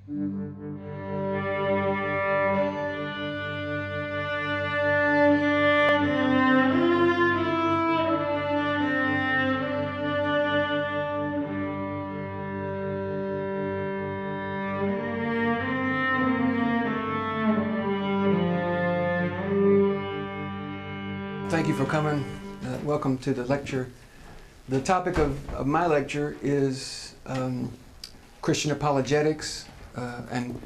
Thank you for coming. Welcome to the lecture. The topic of my lecture is Christian apologetics, and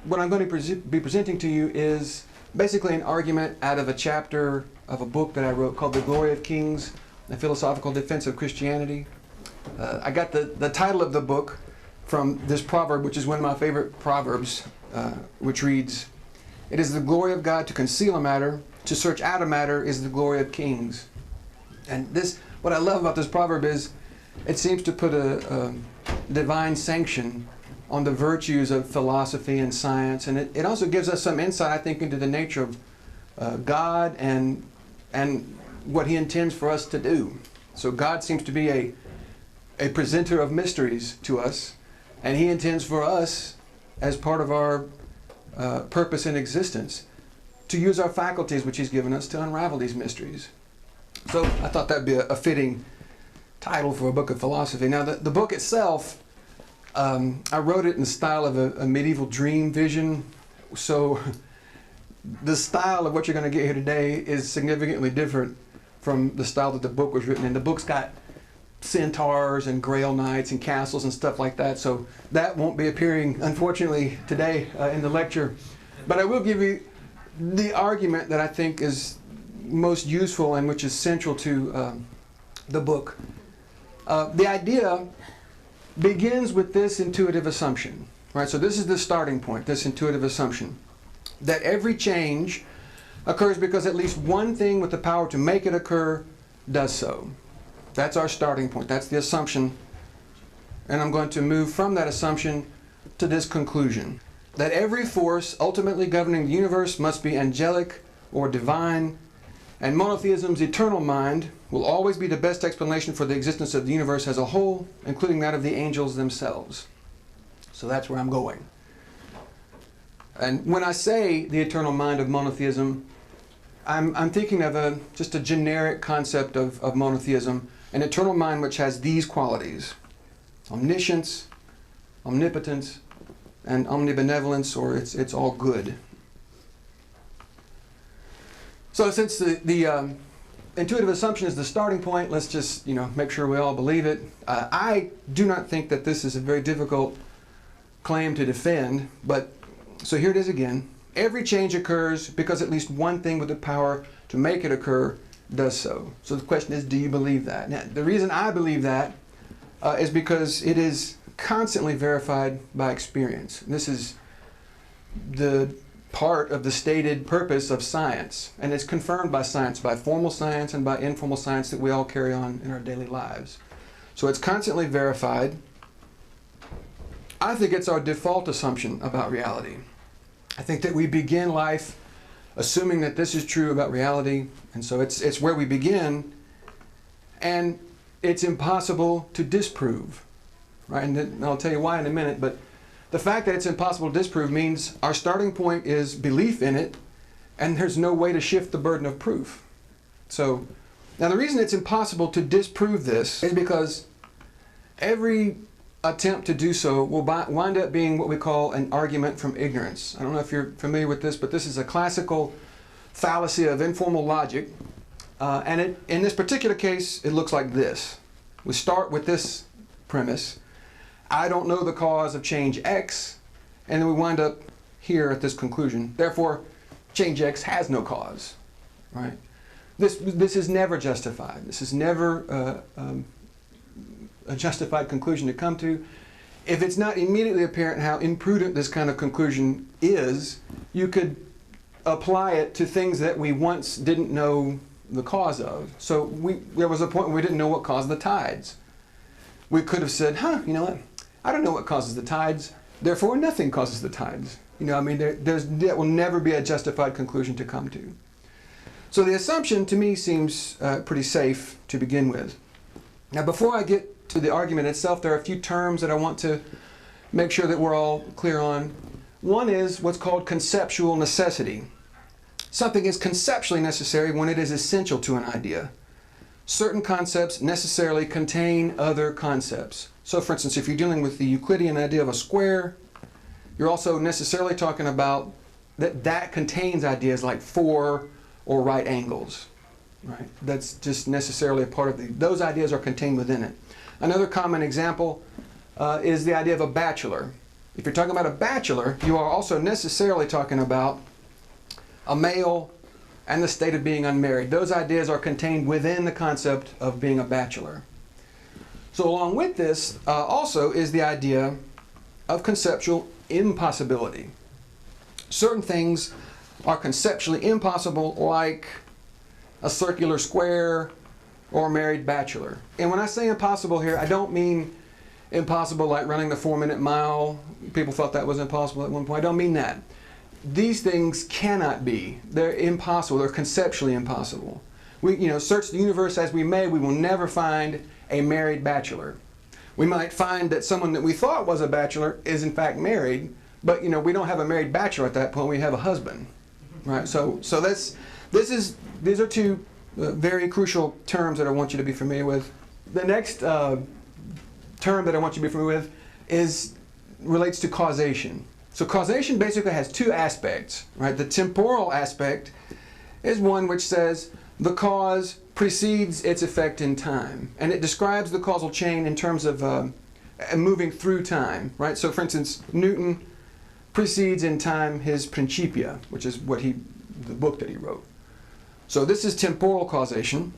what I'm going to be presenting to you is basically an argument out of a chapter of a book that I wrote called The Glory of Kings, A Philosophical Defense of Christianity. I got the title of the book from this proverb, which is one of my favorite proverbs, which reads, "It is the glory of God to conceal a matter, to search out a matter is the glory of kings." And this, what I love about this proverb is it seems to put a divine sanction on the virtues of philosophy and science, and it also gives us some insight, I think, into the nature of God and what He intends for us to do. So God seems to be a presenter of mysteries to us, and He intends for us, as part of our purpose in existence, to use our faculties which He's given us to unravel these mysteries. So I thought that'd be a fitting title for a book of philosophy. Now the book itself, I wrote it in the style of a medieval dream vision. So the style of what you're going to get here today is significantly different from the style that the book was written in. The book's got centaurs and grail knights and castles and stuff like that. So that won't be appearing, unfortunately, today in the lecture. But I will give you the argument that I think is most useful and which is central to the book. The idea begins with this intuitive assumption, right? So this is the starting point, this intuitive assumption, that every change occurs because at least one thing with the power to make it occur does so. That's our starting point. That's the assumption. And I'm going to move from that assumption to this conclusion, that every force ultimately governing the universe must be angelic or divine, and monotheism's eternal mind will always be the best explanation for the existence of the universe as a whole, including that of the angels themselves. So that's where I'm going. And when I say the eternal mind of monotheism, I'm thinking of just a generic concept of monotheism, an eternal mind which has these qualities: omniscience, omnipotence, and omnibenevolence, or it's all good. So since the intuitive assumption is the starting point, let's just make sure we all believe it. I do not think that this is a very difficult claim to defend, but so here it is again. Every change occurs because at least one thing with the power to make it occur does so. So the question is, do you believe that? Now, the reason I believe that is because it is constantly verified by experience. This is the part of the stated purpose of science, and it's confirmed by science, by formal science and by informal science that we all carry on in our daily lives. So it's constantly verified. I think it's our default assumption about reality. I think that we begin life assuming that this is true about reality, and so it's where we begin, and it's impossible to disprove. Right? And I'll tell you why in a minute, but the fact that it's impossible to disprove means our starting point is belief in it, and there's no way to shift the burden of proof. So, now the reason it's impossible to disprove this is because every attempt to do so will wind up being what we call an argument from ignorance. I don't know if you're familiar with this, but this is a classical fallacy of informal logic, and in this particular case, it looks like this. We start with this premise: I don't know the cause of change X, and then we wind up here at this conclusion. Therefore, change X has no cause, right? This is never justified. This is never a justified conclusion to come to. If it's not immediately apparent how imprudent this kind of conclusion is, you could apply it to things that we once didn't know the cause of. So there was a point where we didn't know what caused the tides. We could have said, you know what? I don't know what causes the tides, therefore nothing causes the tides. That will never be a justified conclusion to come to. So the assumption to me seems pretty safe to begin with. Now before I get to the argument itself, there are a few terms that I want to make sure that we're all clear on. One is what's called conceptual necessity. Something is conceptually necessary when it is essential to an idea. Certain concepts necessarily contain other concepts. So for instance, if you're dealing with the Euclidean idea of a square, you're also necessarily talking about that contains ideas like 4 or right angles. Right? That's just necessarily a part of those ideas are contained within it. Another common example is the idea of a bachelor. If you're talking about a bachelor, you are also necessarily talking about a male and the state of being unmarried. Those ideas are contained within the concept of being a bachelor. So along with this also is the idea of conceptual impossibility. Certain things are conceptually impossible, like a circular square or a married bachelor. And when I say impossible here, I don't mean impossible like running the 4-minute mile. People thought that was impossible at one point. I don't mean that. These things cannot be. They're impossible. They're conceptually impossible. We, search the universe as we may, we will never find a married bachelor. We might find that someone that we thought was a bachelor is in fact married, but we don't have a married bachelor at that point. We have a husband, right? So these are two very crucial terms that I want you to be familiar with. The next term that I want you to be familiar with relates to causation. So causation basically has two aspects, right? The temporal aspect is one which says the cause precedes its effect in time, and it describes the causal chain in terms of moving through time, right? So for instance, Newton precedes in time his Principia, which is the book that he wrote. So this is temporal causation.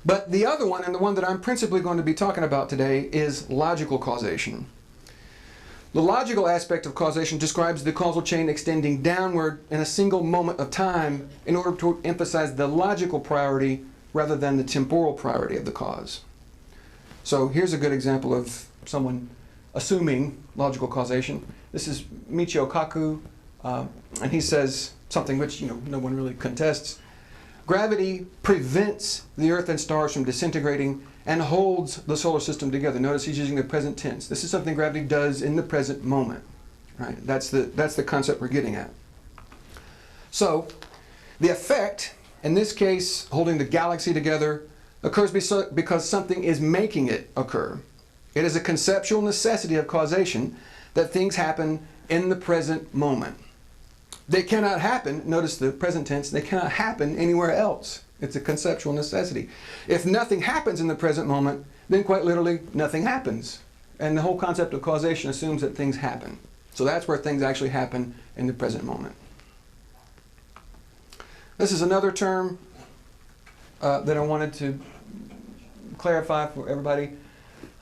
But the other one, and the one that I'm principally going to be talking about today, is logical causation. The logical aspect of causation describes the causal chain extending downward in a single moment of time in order to emphasize the logical priority rather than the temporal priority of the cause. So here's a good example of someone assuming logical causation. This is Michio Kaku, and he says something which no one really contests. Gravity prevents the Earth and stars from disintegrating and holds the solar system together. Notice he's using the present tense. This is something gravity does in the present moment. Right? That's the concept we're getting at. So the effect, in this case holding the galaxy together, occurs because something is making it occur. It is a conceptual necessity of causation that things happen in the present moment. They cannot happen, notice the present tense, they cannot happen anywhere else. It's a conceptual necessity. If nothing happens in the present moment, then quite literally nothing happens. And the whole concept of causation assumes that things happen. So that's where things actually happen in the present moment. This is another term that I wanted to clarify for everybody.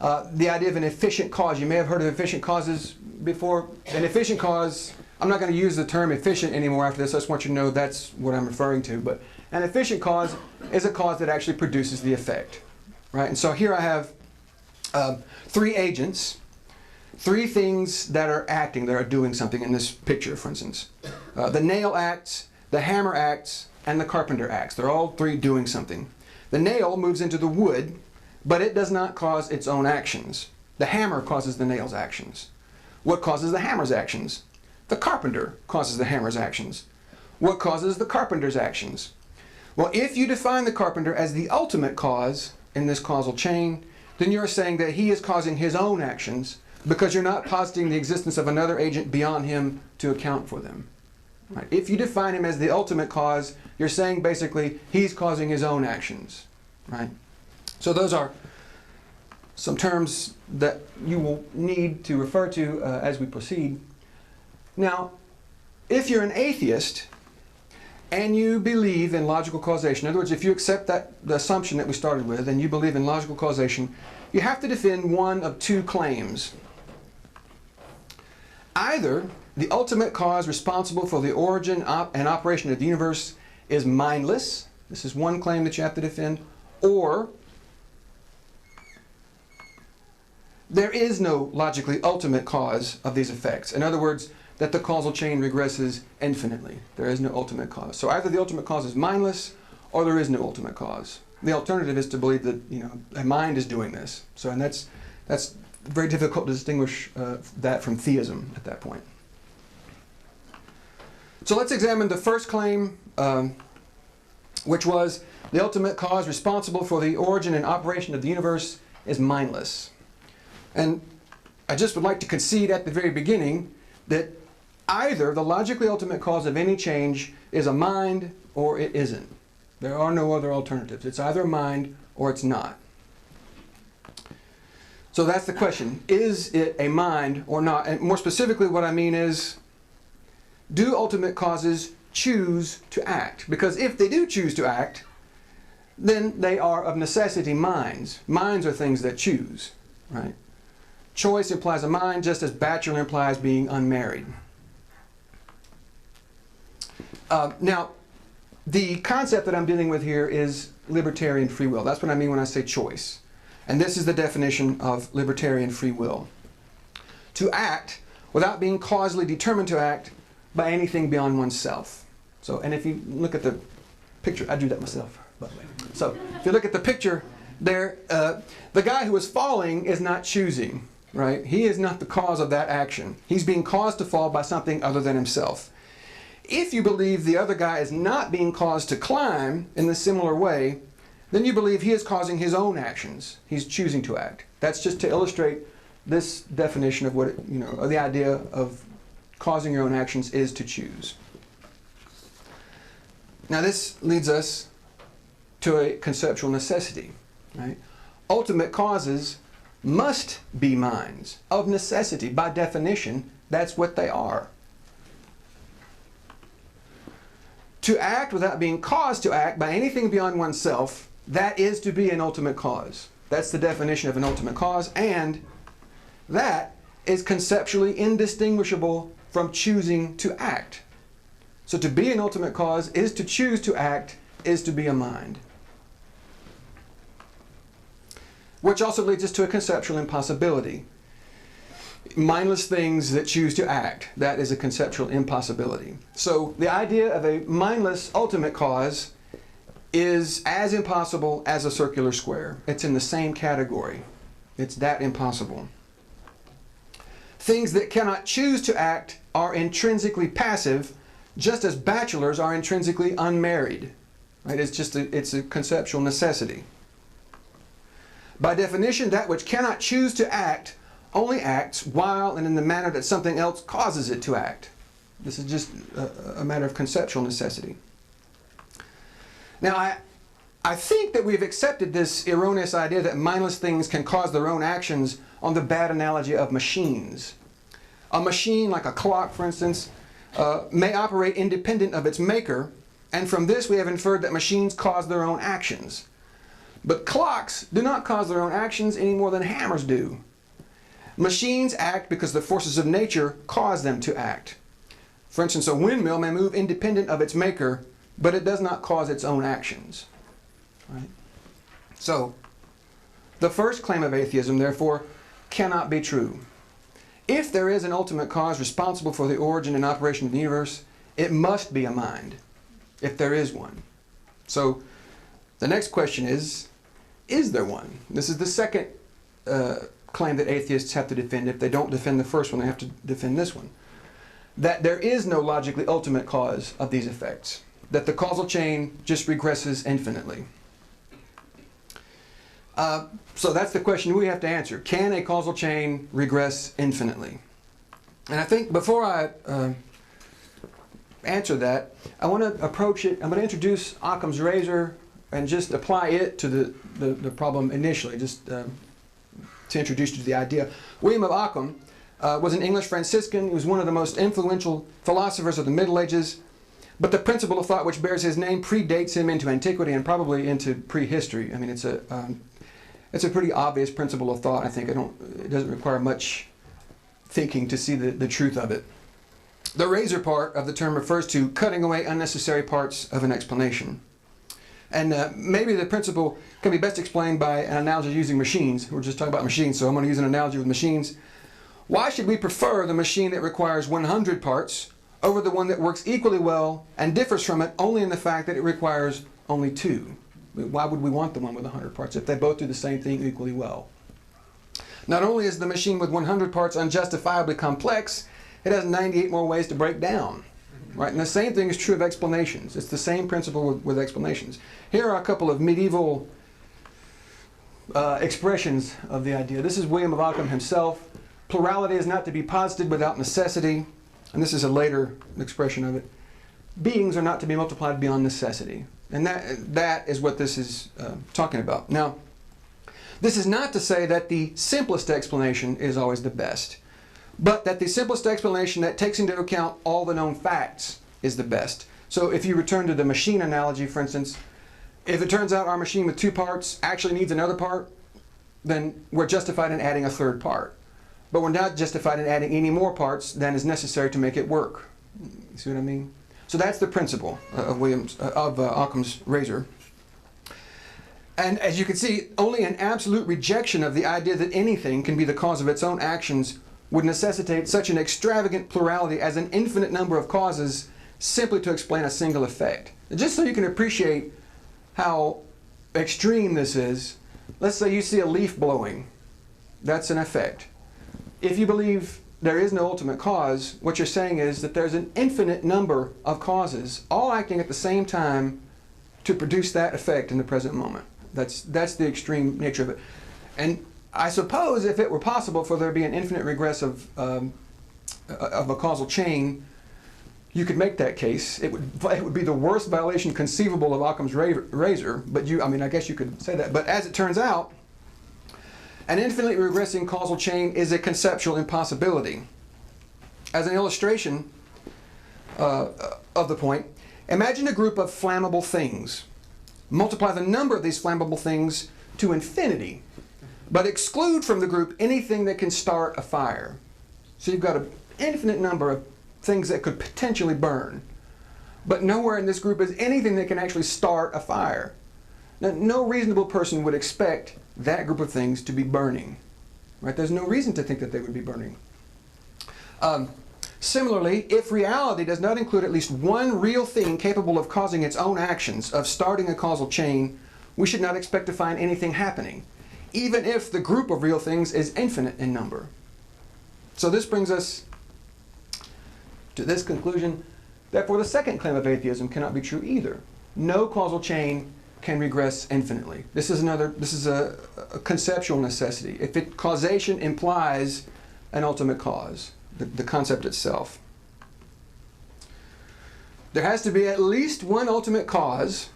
The idea of an efficient cause. You may have heard of efficient causes before. An efficient cause, I'm not going to use the term efficient anymore after this. I just want you to know that's what I'm referring to. But an efficient cause is a cause that actually produces the effect. Right? And so here I have 3 agents, 3 things that are acting, that are doing something in this picture, for instance. The nail acts, the hammer acts, and the carpenter acts. They're all 3 doing something. The nail moves into the wood, but it does not cause its own actions. The hammer causes the nail's actions. What causes the hammer's actions? The carpenter causes the hammer's actions. What causes the carpenter's actions? Well, if you define the carpenter as the ultimate cause in this causal chain, then you're saying that he is causing his own actions because you're not positing the existence of another agent beyond him to account for them. Right? If you define him as the ultimate cause, you're saying basically he's causing his own actions. Right? So those are some terms that you will need to refer to as we proceed. Now, if you're an atheist and you believe in logical causation, in other words, if you accept the assumption that we started with and you believe in logical causation, you have to defend one of 2 claims. Either the ultimate cause responsible for the origin and operation of the universe is mindless, this is one claim that you have to defend, or there is no logically ultimate cause of these effects. In other words, that the causal chain regresses infinitely. There is no ultimate cause. So either the ultimate cause is mindless, or there is no ultimate cause. The alternative is to believe that a mind is doing this. So, and that's very difficult to distinguish that from theism at that point. So let's examine the first claim, which was the ultimate cause responsible for the origin and operation of the universe is mindless. And I just would like to concede at the very beginning that either the logically ultimate cause of any change is a mind or it isn't. There are no other alternatives. It's either a mind or it's not. So that's the question. Is it a mind or not? And more specifically, what I mean is, do ultimate causes choose to act? Because if they do choose to act, then they are of necessity minds. Minds are things that choose, right? Choice implies a mind, just as bachelor implies being unmarried. Now, the concept that I'm dealing with here is libertarian free will. That's what I mean when I say choice. And this is the definition of libertarian free will. To act without being causally determined to act by anything beyond oneself. So, and if you look at the picture, I drew that myself, by the way. So, if you look at the picture there, the guy who is falling is not choosing, right? He is not the cause of that action. He's being caused to fall by something other than himself. If you believe the other guy is not being caused to climb in a similar way, then you believe he is causing his own actions. He's choosing to act. That's just to illustrate this definition of what it, of the idea of causing your own actions is to choose. Now this leads us to a conceptual necessity, right? Ultimate causes must be minds of necessity. By definition, that's what they are. To act without being caused to act by anything beyond oneself, that is to be an ultimate cause. That's the definition of an ultimate cause, and that is conceptually indistinguishable from choosing to act. So to be an ultimate cause is to choose to act, is to be a mind. Which also leads us to a conceptual impossibility. Mindless things that choose to act, that is a conceptual impossibility. So the idea of a mindless ultimate cause is as impossible as a circular square. It's in the same category. It's that impossible. Things that cannot choose to act are intrinsically passive, just as bachelors are intrinsically unmarried. Right? It's a conceptual necessity. By definition, that which cannot choose to act only acts while and in the manner that something else causes it to act. This is just a matter of conceptual necessity. Now, I think that we've accepted this erroneous idea that mindless things can cause their own actions on the bad analogy of machines. A machine, like a clock, for instance, may operate independent of its maker, and from this we have inferred that machines cause their own actions. But clocks do not cause their own actions any more than hammers do. Machines act because the forces of nature cause them to act. For instance, a windmill may move independent of its maker, but it does not cause its own actions. Right? So, the first claim of atheism, therefore, cannot be true. If there is an ultimate cause responsible for the origin and operation of the universe, it must be a mind, if there is one. So, the next question is there one? This is the second claim that atheists have to defend. If they don't defend the first one, they have to defend this one. That there is no logically ultimate cause of these effects. That the causal chain just regresses infinitely. So that's the question we have to answer. Can a causal chain regress infinitely? And I think before I answer that, I want to approach it, I'm going to introduce Occam's razor and just apply it to the problem initially, just to introduce you to the idea. William of Ockham was an English Franciscan. He was one of the most influential philosophers of the Middle Ages. But the principle of thought which bears his name predates him into antiquity and probably into prehistory. I mean, it's a pretty obvious principle of thought. I think it doesn't require much thinking to see the truth of it. The razor part of the term refers to cutting away unnecessary parts of an explanation. And maybe the principle can be best explained by an analogy using machines. We're just talking about machines, so I'm going to use an analogy with machines. Why should we prefer the machine that requires 100 parts over the one that works equally well and differs from it only in the fact that it requires only 2? Why would we want the one with 100 parts if they both do the same thing equally well? Not only is the machine with 100 parts unjustifiably complex, it has 98 more ways to break down. Right? And the same thing is true of explanations. It's the same principle with explanations. Here are a couple of medieval expressions of the idea. This is William of Ockham himself. Plurality is not to be posited without necessity. And this is a later expression of it. Beings are not to be multiplied beyond necessity. And that is what this is talking about. Now, this is not to say that the simplest explanation is always the best, but that the simplest explanation that takes into account all the known facts is the best. So if you return to the machine analogy, for instance, if it turns out our machine with 2 parts actually needs another part, then we're justified in adding a 3rd part. But we're not justified in adding any more parts than is necessary to make it work. You see what I mean? So that's the principle of Occam's razor. And as you can see, only an absolute rejection of the idea that anything can be the cause of its own actions would necessitate such an extravagant plurality as an infinite number of causes simply to explain a single effect. Just so you can appreciate how extreme this is, let's say you see a leaf blowing. That's an effect. If you believe there is no ultimate cause, what you're saying is that there's an infinite number of causes all acting at the same time to produce that effect in the present moment. That's the extreme nature of it. And I suppose if it were possible for there to be an infinite regress of a causal chain, you could make that case. It would be the worst violation conceivable of Occam's razor, but I guess you could say that. But as it turns out, an infinitely regressing causal chain is a conceptual impossibility. As an illustration of the point, imagine a group of flammable things. Multiply the number of these flammable things to infinity, but exclude from the group anything that can start a fire. So you've got an infinite number of things that could potentially burn, but nowhere in this group is anything that can actually start a fire. Now, no reasonable person would expect that group of things to be burning. Right? There's no reason to think that they would be burning. Similarly, if reality does not include at least one real thing capable of causing its own actions, of starting a causal chain, we should not expect to find anything happening, even if the group of real things is infinite in number. So this brings us to this conclusion. Therefore, the second claim of atheism cannot be true either. No causal chain can regress infinitely. This is a conceptual necessity. If causation implies an ultimate cause, the concept itself. There has to be at least one ultimate cause,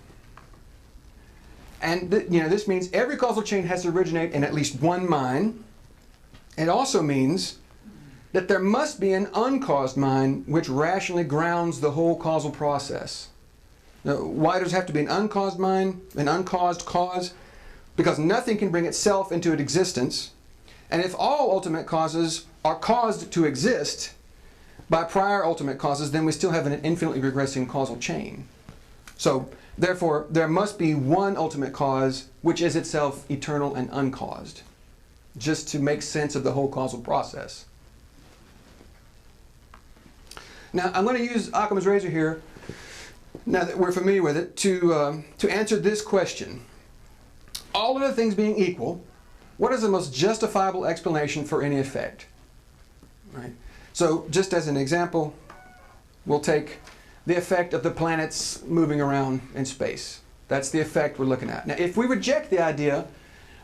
and this means every causal chain has to originate in at least one mind. It also means that there must be an uncaused mind which rationally grounds the whole causal process. Now, why does it have to be an uncaused mind, an uncaused cause? Because nothing can bring itself into existence. And if all ultimate causes are caused to exist by prior ultimate causes, then we still have an infinitely regressing causal chain. So, therefore, there must be one ultimate cause which is itself eternal and uncaused, just to make sense of the whole causal process. Now, I'm going to use Occam's razor here, now that we're familiar with it, to answer this question. All other things being equal, what is the most justifiable explanation for any effect? Right? So, just as an example, we'll take the effect of the planets moving around in space. That's the effect we're looking at. Now, if we reject the idea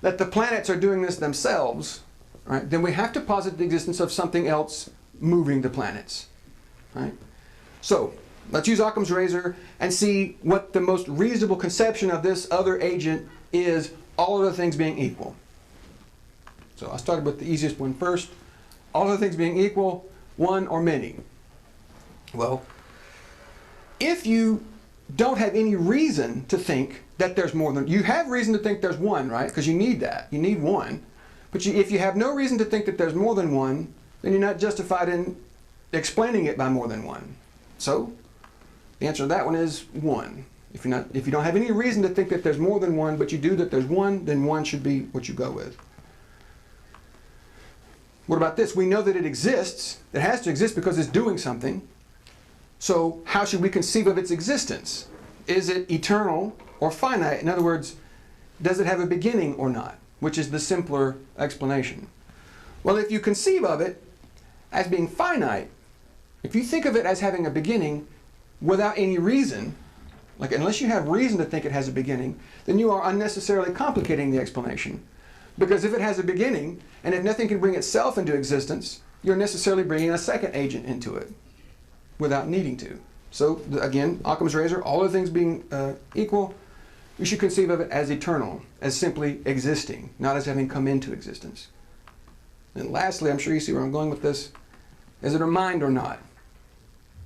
that the planets are doing this themselves, right, then we have to posit the existence of something else moving the planets. Right? So, let's use Occam's razor and see what the most reasonable conception of this other agent is, all other things being equal. So I started with the easiest one first. All other things being equal, one or many. Well, if you don't have any reason to think that there's more than, you have reason to think there's one, right? Because you need that. You need one. But if you have no reason to think that there's more than one, then you're not justified in explaining it by more than one. So the answer to that one is one. If you don't have any reason to think that there's more than one, but you do that there's one, then one should be what you go with. What about this? We know that it exists. It has to exist because it's doing something. So how should we conceive of its existence? Is it eternal or finite? In other words, does it have a beginning or not? Which is the simpler explanation. Well, if you conceive of it as being finite, if you think of it as having a beginning without any reason, like unless you have reason to think it has a beginning, then you are unnecessarily complicating the explanation. Because if it has a beginning, and if nothing can bring itself into existence, you're necessarily bringing a second agent into it without needing to. So again, Occam's razor, all other things being equal, you should conceive of it as eternal, as simply existing, not as having come into existence. And lastly, I'm sure you see where I'm going with this, is it a mind or not?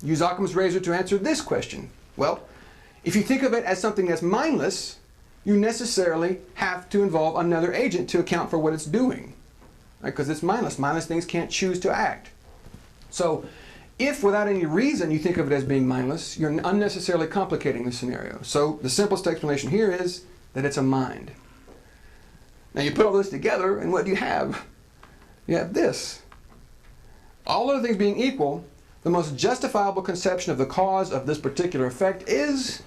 Use Occam's razor to answer this question. Well, if you think of it as something that's mindless, you necessarily have to involve another agent to account for what it's doing. Because it's mindless. Mindless things can't choose to act. So if without any reason you think of it as being mindless, you're unnecessarily complicating the scenario. So the simplest explanation here is that it's a mind. Now you put all this together, and what do you have? You have this. All other things being equal, the most justifiable conception of the cause of this particular effect is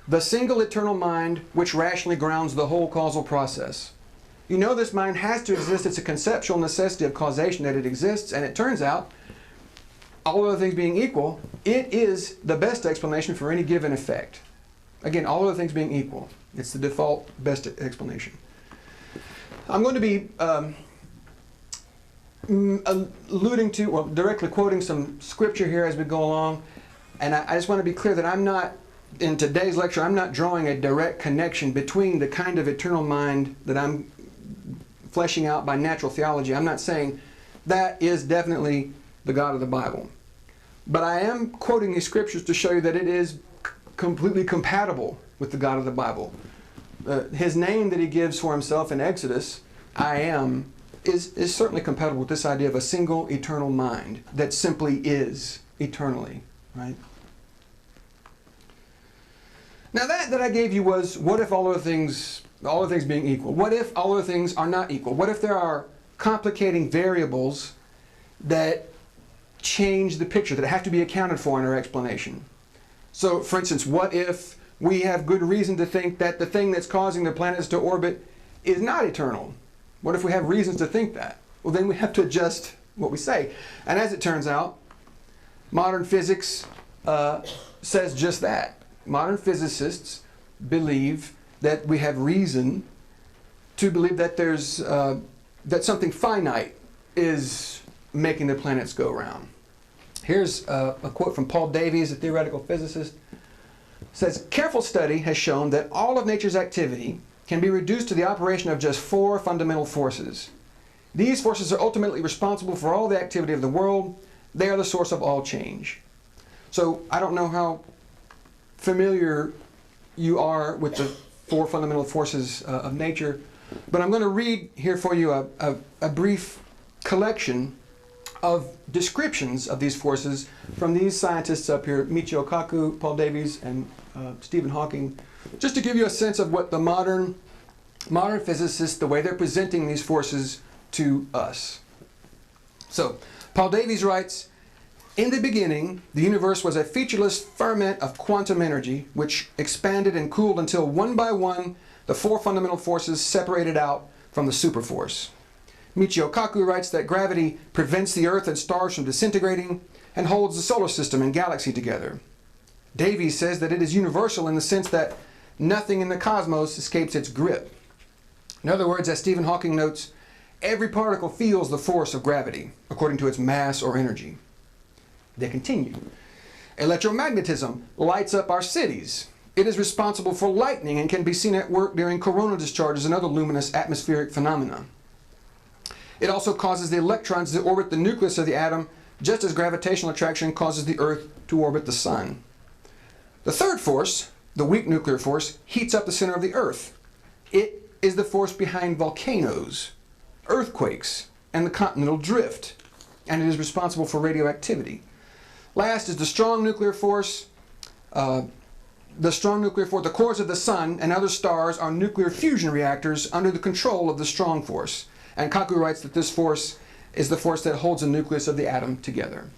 the single eternal mind which rationally grounds the whole causal process. You know this mind has to exist. It's a conceptual necessity of causation that it exists, and it turns out, all other things being equal, it is the best explanation for any given effect. Again, all other things being equal. It's the default best explanation. I'm going to be alluding to, well, directly quoting some scripture here as we go along, and I just want to be clear that I'm not, in today's lecture, I'm not drawing a direct connection between the kind of eternal mind that I'm fleshing out by natural theology. I'm not saying that is definitely the God of the Bible. But I am quoting these scriptures to show you that it is completely compatible with the God of the Bible. His name that he gives for himself in Exodus, I am, is certainly compatible with this idea of a single eternal mind that simply is eternally, right? Now that I gave you was, what if all other things being equal? What if all other things are not equal? What if there are complicating variables that change the picture, that have to be accounted for in our explanation? So, for instance, what if we have good reason to think that the thing that's causing the planets to orbit is not eternal? What if we have reasons to think that? Well, then we have to adjust what we say. And as it turns out, modern physics says just that. Modern physicists believe that we have reason to believe that there's that something finite is making the planets go around. Here's a quote from Paul Davies, a theoretical physicist. It says, "Careful study has shown that all of nature's activity can be reduced to the operation of just 4 fundamental forces. These forces are ultimately responsible for all the activity of the world. They are the source of all change." So I don't know how familiar you are with the 4 fundamental forces of nature, but I'm going to read here for you a brief collection of descriptions of these forces from these scientists up here, Michio Kaku, Paul Davies, and Stephen Hawking, just to give you a sense of what the modern physicists, the way they're presenting these forces to us. So, Paul Davies writes, "In the beginning, the universe was a featureless ferment of quantum energy, which expanded and cooled until one by one, the 4 fundamental forces separated out from the superforce." Michio Kaku writes that gravity prevents the Earth and stars from disintegrating and holds the solar system and galaxy together. Davies says that it is universal in the sense that nothing in the cosmos escapes its grip. In other words, as Stephen Hawking notes, every particle feels the force of gravity according to its mass or energy. They continue. "Electromagnetism lights up our cities. It is responsible for lightning and can be seen at work during coronal discharges and other luminous atmospheric phenomena. It also causes the electrons to orbit the nucleus of the atom, just as gravitational attraction causes the Earth to orbit the Sun. The third force, the weak nuclear force, heats up the center of the Earth. It is the force behind volcanoes, earthquakes, and the continental drift, and it is responsible for radioactivity. Last is the strong nuclear force. The cores of the Sun and other stars are nuclear fusion reactors under the control of the strong force. And Kaku writes that this force is the force that holds the nucleus of the atom together."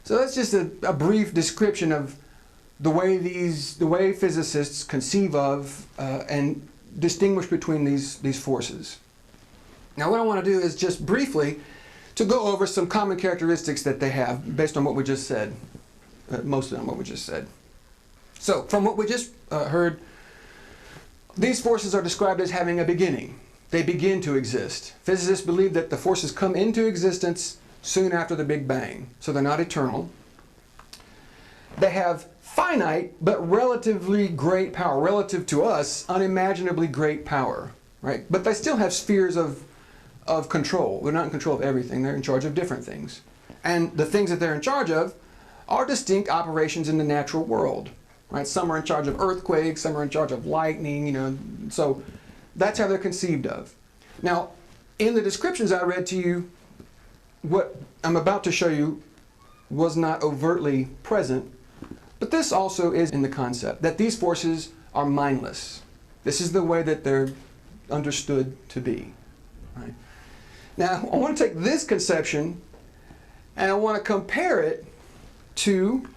So that's just a brief description of the way physicists conceive of and distinguish between these forces. Now what I want to do is just briefly to go over some common characteristics that they have based on what we just said, mostly on what we just said. So from what we just heard, these forces are described as having a beginning. They begin to exist. Physicists believe that the forces come into existence soon after the Big Bang, so they're not eternal. They have finite but relatively great power, relative to us, unimaginably great power, right? But they still have spheres of control. They're not in control of everything. They're in charge of different things. And the things that they're in charge of are distinct operations in the natural world, right? Some are in charge of earthquakes, some are in charge of lightning, you know, so that's how they're conceived of. Now, in the descriptions I read to you, what I'm about to show you was not overtly present, but this also is in the concept that these forces are mindless. This is the way that they're understood to be. Right? Now, I want to take this conception and I want to compare it to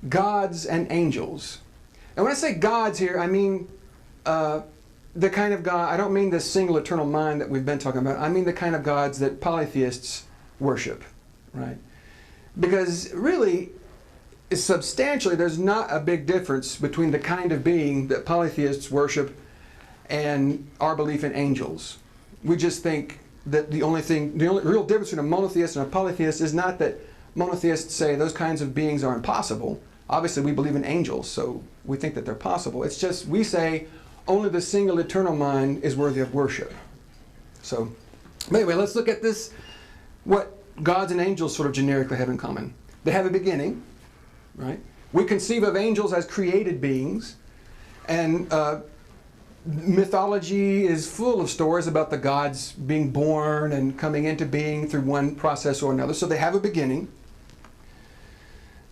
gods and angels. And when I say gods here, I mean the kind of God, I don't mean the single eternal mind that we've been talking about. I mean the kind of gods that polytheists worship, right? Because really, substantially, there's not a big difference between the kind of being that polytheists worship and our belief in angels. We just think that the only real difference between a monotheist and a polytheist is not that monotheists say those kinds of beings are impossible. Obviously, we believe in angels, so we think that they're possible. It's just we say only the single eternal mind is worthy of worship. So, anyway, let's look at this, what gods and angels sort of generically have in common. They have a beginning, right? We conceive of angels as created beings, and mythology is full of stories about the gods being born and coming into being through one process or another. So they have a beginning.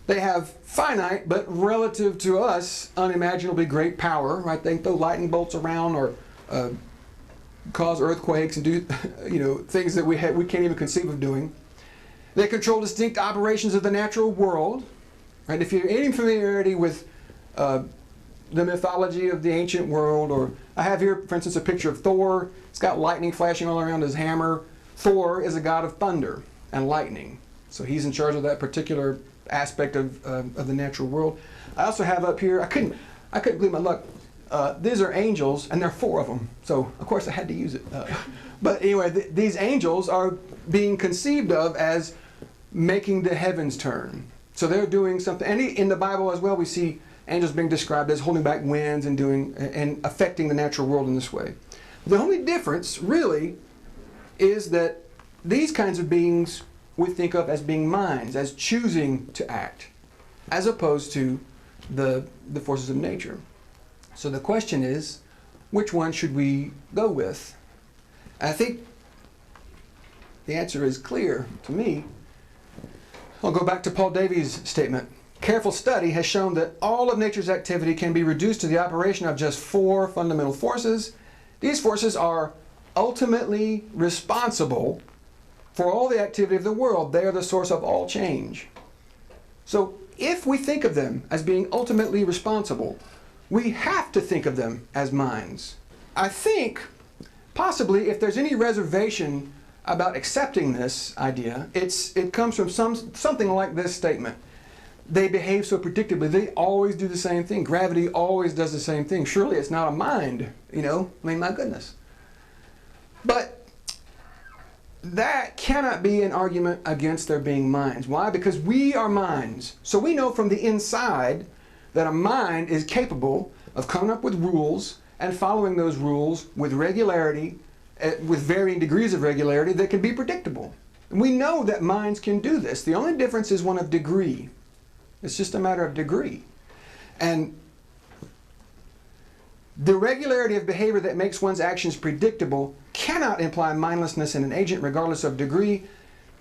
They have finite, but relative to us, unimaginably great power, right? They can throw lightning bolts around or cause earthquakes and do, you know, things that we can't even conceive of doing. They control distinct operations of the natural world, right? If you're any familiarity with the mythology of the ancient world, or I have here, for instance, a picture of Thor. It's got lightning flashing all around his hammer. Thor is a god of thunder and lightning, so he's in charge of that particular aspect of the natural world. I also have up here, I couldn't believe my luck. These are angels, and there are 4 of them, so of course I had to use it. But anyway, these angels are being conceived of as making the heavens turn. So they're doing something, and in the Bible as well, we see angels being described as holding back winds and affecting the natural world in this way. The only difference, really, is that these kinds of beings we think of as being minds, as choosing to act, as opposed to the forces of nature. So the question is, which one should we go with? And I think the answer is clear to me. I'll go back to Paul Davies' statement. Careful study has shown that all of nature's activity can be reduced to the operation of just 4 fundamental forces. These forces are ultimately responsible for all the activity of the world. They are the source of all change. So if we think of them as being ultimately responsible, we have to think of them as minds. I think possibly if there's any reservation about accepting this idea, it comes from something like this statement. They behave so predictably. They always do the same thing. Gravity always does the same thing. Surely it's not a mind, you know? I mean, my goodness. But that cannot be an argument against there being minds. Why? Because we are minds. So we know from the inside that a mind is capable of coming up with rules and following those rules with regularity, with varying degrees of regularity that can be predictable. And we know that minds can do this. The only difference is one of degree. It's just a matter of degree. And the regularity of behavior that makes one's actions predictable cannot imply mindlessness in an agent regardless of degree,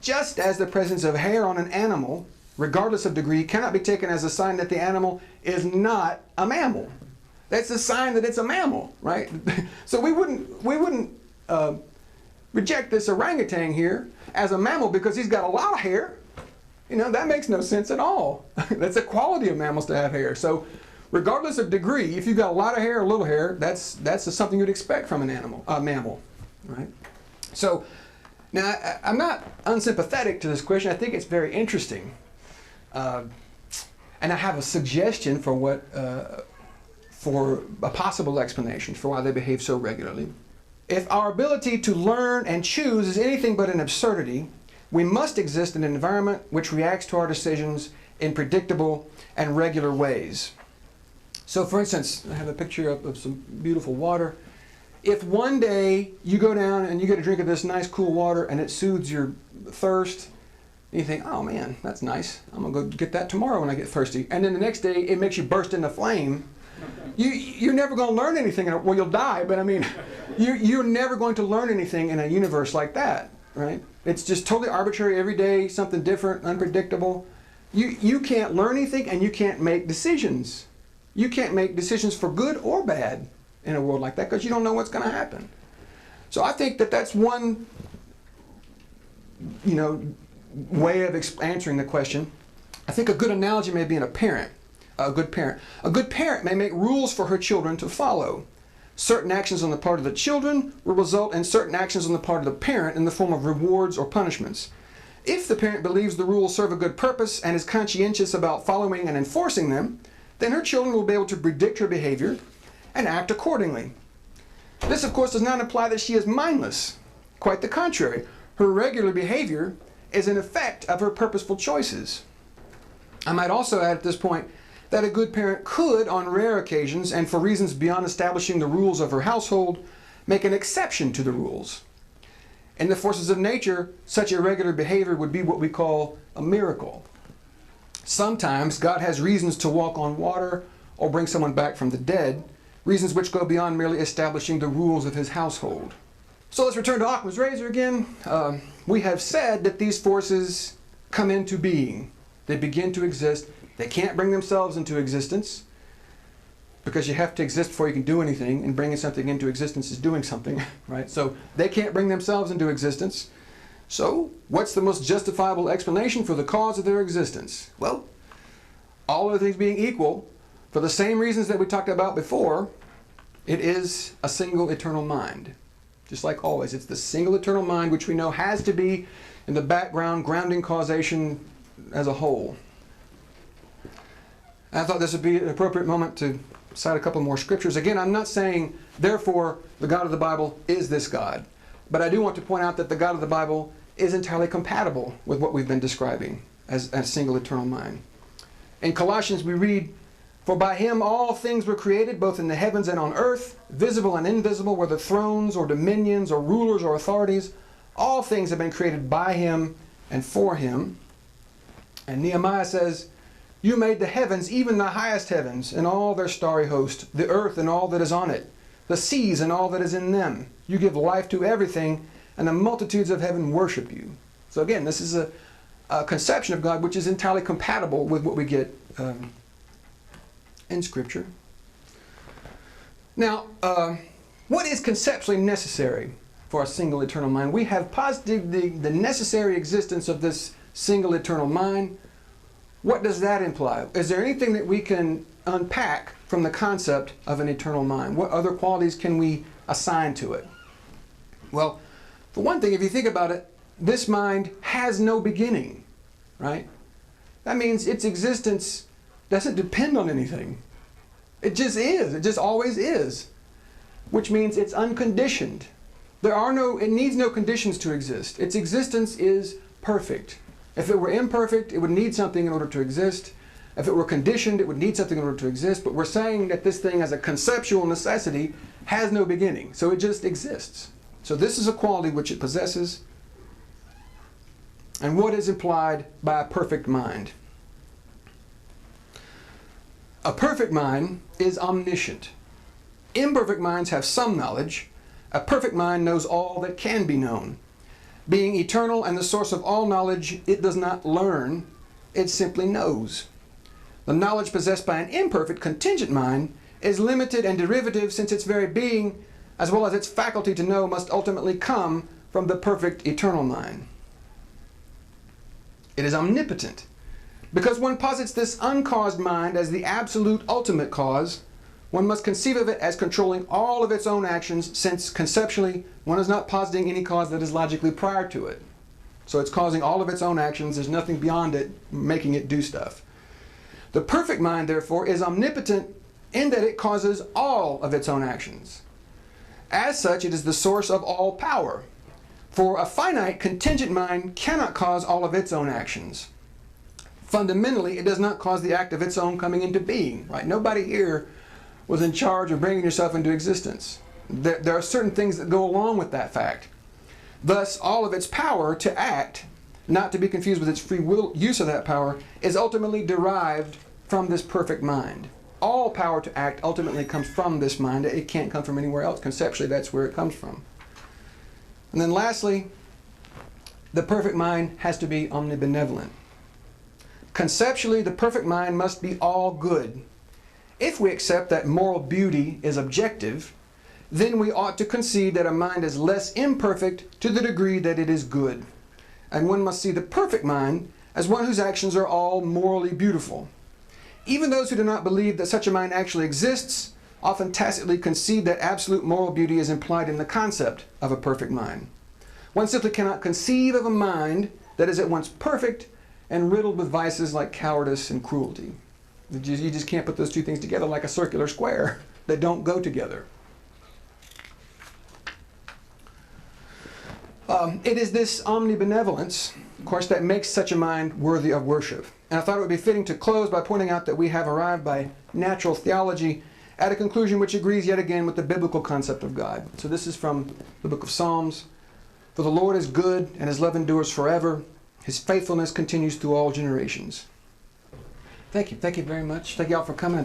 just as the presence of hair on an animal, regardless of degree, cannot be taken as a sign that the animal is not a mammal. That's a sign that it's a mammal, right? So we wouldn't reject this orangutan here as a mammal because he's got a lot of hair. You know, that makes no sense at all. That's a quality of mammals to have hair. So regardless of degree, if you've got a lot of hair or little hair, that's something you'd expect from an animal, a mammal, right? So now I'm not unsympathetic to this question. I think it's very interesting. And I have a suggestion for for a possible explanation for why they behave so regularly. If our ability to learn and choose is anything but an absurdity, we must exist in an environment which reacts to our decisions in predictable and regular ways. So for instance, I have a picture of some beautiful water. If one day you go down and you get a drink of this nice cool water and it soothes your thirst, and you think, oh man, that's nice. I'm going to go get that tomorrow when I get thirsty. And then the next day it makes you burst into flame. You're never going to learn anything. Well, you'll die, but I mean, you're never going to learn anything in a universe like that, right? It's just totally arbitrary every day, something different, unpredictable. You can't learn anything and you can't make decisions. You can't make decisions for good or bad in a world like that because you don't know what's going to happen. So I think that that's one, way of answering the question. I think a good analogy may be in a parent. A good parent. A good parent may make rules for her children to follow. Certain actions on the part of the children will result in certain actions on the part of the parent in the form of rewards or punishments. If the parent believes the rules serve a good purpose and is conscientious about following and enforcing them, then her children will be able to predict her behavior and act accordingly. This, of course, does not imply that she is mindless. Quite the contrary. Her regular behavior is an effect of her purposeful choices. I might also add at this point that a good parent could, on rare occasions, and for reasons beyond establishing the rules of her household, make an exception to the rules. In the forces of nature, such irregular behavior would be what we call a miracle. Sometimes God has reasons to walk on water or bring someone back from the dead, reasons which go beyond merely establishing the rules of his household. So let's return to Occam's razor again. We have said that these forces come into being. They begin to exist. They can't bring themselves into existence because you have to exist before you can do anything, and bringing something into existence is doing something, right? So they can't bring themselves into existence. So what's the most justifiable explanation for the cause of their existence? Well, all other things being equal, for the same reasons that we talked about before, it is a single eternal mind. Just like always, it's the single eternal mind which we know has to be in the background, grounding causation as a whole. I thought this would be an appropriate moment to cite a couple more scriptures. Again, I'm not saying, therefore, the God of the Bible is this God. But I do want to point out that the God of the Bible is entirely compatible with what we've been describing as a single eternal mind. In Colossians we read, "For by him all things were created, both in the heavens and on earth, visible and invisible, whether thrones or dominions or rulers or authorities. All things have been created by him and for him." And Nehemiah says, "You made the heavens, even the highest heavens, and all their starry host, the earth and all that is on it, the seas and all that is in them. You give life to everything, and the multitudes of heaven worship you." So again, this is a conception of God which is entirely compatible with what we get in Scripture. Now, what is conceptually necessary for a single eternal mind? We have posited the necessary existence of this single eternal mind. What does that imply? Is there anything that we can unpack from the concept of an eternal mind? What other qualities can we assign to it? Well, for one thing, if you think about it, this mind has no beginning, right? That means its existence doesn't depend on anything. It just is. It just always is. Which means it's unconditioned. It needs no conditions to exist. Its existence is perfect. If it were imperfect, it would need something in order to exist. If it were conditioned, it would need something in order to exist. But we're saying that this thing as a conceptual necessity has no beginning. So it just exists. So this is a quality which it possesses. And what is implied by a perfect mind? A perfect mind is omniscient. Imperfect minds have some knowledge. A perfect mind knows all that can be known. Being eternal and the source of all knowledge, it does not learn, it simply knows. The knowledge possessed by an imperfect, contingent mind is limited and derivative, since its very being, as well as its faculty to know, must ultimately come from the perfect eternal mind. It is omnipotent, because one posits this uncaused mind as the absolute ultimate cause. One must conceive of it as controlling all of its own actions, since conceptually one is not positing any cause that is logically prior to it. So it's causing all of its own actions. There's nothing beyond it making it do stuff. The perfect mind, therefore, is omnipotent in that it causes all of its own actions. As such, it is the source of all power. For a finite, contingent mind cannot cause all of its own actions. Fundamentally, it does not cause the act of its own coming into being. Right? Nobody here was in charge of bringing yourself into existence. There are certain things that go along with that fact. Thus, all of its power to act, not to be confused with its free will use of that power, is ultimately derived from this perfect mind. All power to act ultimately comes from this mind. It can't come from anywhere else. Conceptually, that's where it comes from. And then lastly, the perfect mind has to be omnibenevolent. Conceptually, the perfect mind must be all good. If we accept that moral beauty is objective, then we ought to concede that a mind is less imperfect to the degree that it is good. And one must see the perfect mind as one whose actions are all morally beautiful. Even those who do not believe that such a mind actually exists often tacitly concede that absolute moral beauty is implied in the concept of a perfect mind. One simply cannot conceive of a mind that is at once perfect and riddled with vices like cowardice and cruelty. You just can't put those two things together like a circular square. They don't go together. It is this omnibenevolence, of course, that makes such a mind worthy of worship. And I thought it would be fitting to close by pointing out that we have arrived by natural theology at a conclusion which agrees yet again with the biblical concept of God. So this is from the book of Psalms. For the Lord is good, and his love endures forever. His faithfulness continues through all generations. Thank you. Thank you very much. Thank you all for coming.